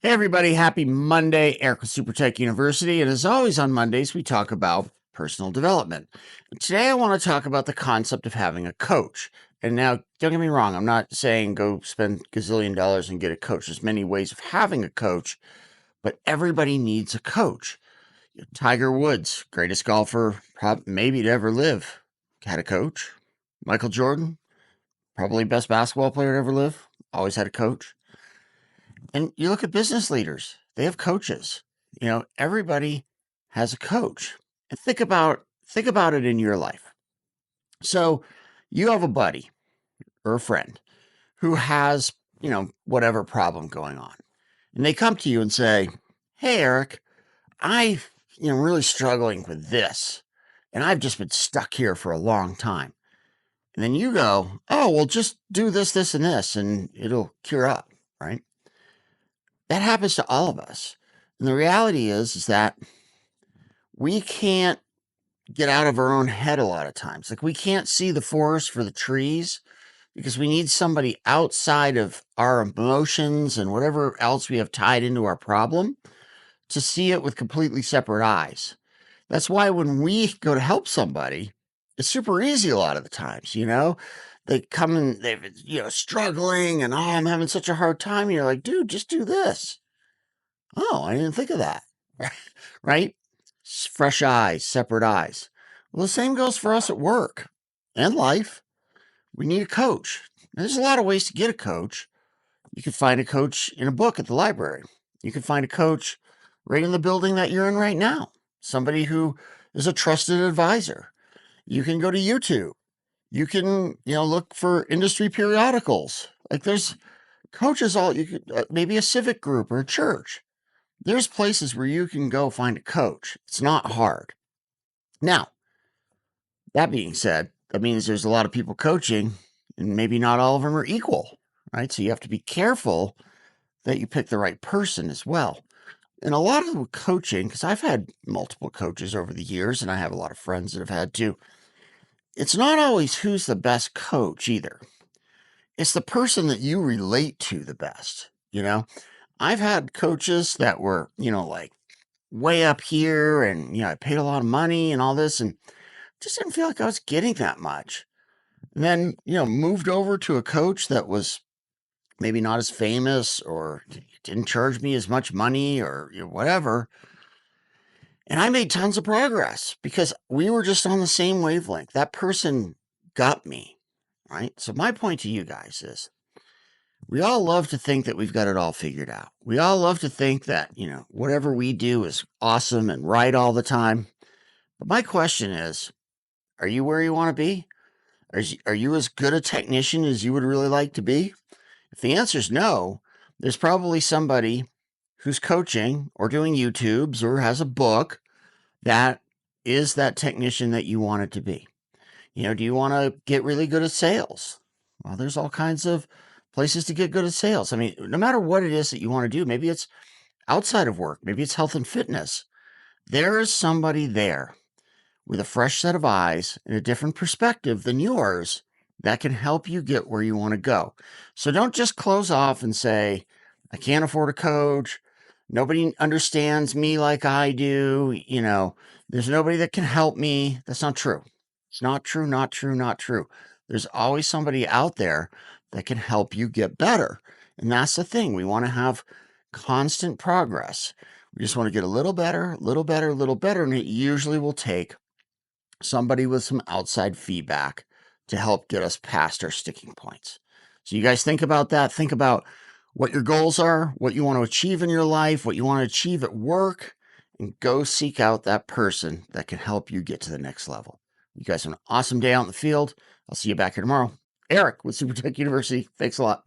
Hey everybody, happy Monday, Eric with SuperTech University. And as always on Mondays, we talk about personal development. Today I want to talk about the concept of having a coach. And now, don't get me wrong, I'm not saying go spend gazillion dollars and get a coach. There's many ways of having a coach, but everybody needs a coach. Tiger Woods, greatest golfer maybe to ever live, had a coach. Michael Jordan, probably best basketball player to ever live, always had a coach. And you look at business leaders, they have coaches. Everybody has a coach. And think about it in your life. So you have a buddy or a friend who has, whatever problem going on. And they come to you and say, "Hey Eric, I, really struggling with this. And I've just been stuck here for a long time." And then you go, "Oh, well, just do this, this, and this, and it'll cure up," right? That happens to all of us. And the reality is that we can't get out of our own head a lot of times. Like we can't see the forest for the trees because we need somebody outside of our emotions and whatever else we have tied into our problem to see it with completely separate eyes. That's why when we go to help somebody, it's super easy a lot of the times, They come and they're, struggling and, "Oh, I'm having such a hard time." And you're like, "Dude, just do this." "Oh, I didn't think of that." Right? Fresh eyes, separate eyes. Well, the same goes for us at work and life. We need a coach. Now, there's a lot of ways to get a coach. You can find a coach in a book at the library. You can find a coach right in the building that you're in right now. Somebody who is a trusted advisor. You can go to YouTube. You can, look for industry periodicals. Like there's coaches all you could maybe a civic group or a church. There's places where you can go find a coach. It's not hard. Now, that being said, that means there's a lot of people coaching, and maybe not all of them are equal, right? So you have to be careful that you pick the right person as well. And a lot of coaching, because I've had multiple coaches over the years, and I have a lot of friends that have had too, it's not always who's the best coach either. It's the person that you relate to the best. I've had coaches that were, like way up here and, I paid a lot of money and all this and just didn't feel like I was getting that much. And then, moved over to a coach that was maybe not as famous or didn't charge me as much money or whatever. And I made tons of progress because we were just on the same wavelength. That person got me, right? So my point to you guys is we all love to think that we've got it all figured out. We all love to think that, whatever we do is awesome and right all the time. But my question is, are you where you want to be? Are you as good a technician as you would really like to be? If the answer is no, there's probably somebody who's coaching or doing YouTubes or has a book that is that technician that you want it to be. Do you want to get really good at sales? Well, there's all kinds of places to get good at sales. I mean, no matter what it is that you want to do, maybe it's outside of work, maybe it's health and fitness. There is somebody there with a fresh set of eyes and a different perspective than yours that can help you get where you want to go. So don't just close off and say, "I can't afford a coach. Nobody understands me like I do. There's nobody that can help me." That's not true. It's not true, not true, not true. There's always somebody out there that can help you get better. And that's the thing. We want to have constant progress. We just want to get a little better, little better, little better. And it usually will take somebody with some outside feedback to help get us past our sticking points. So you guys think about that. Think about what your goals are, what you want to achieve in your life, what you want to achieve at work, and go seek out that person that can help you get to the next level. You guys have an awesome day out in the field. I'll see you back here tomorrow. Eric with SuperTech University. Thanks a lot.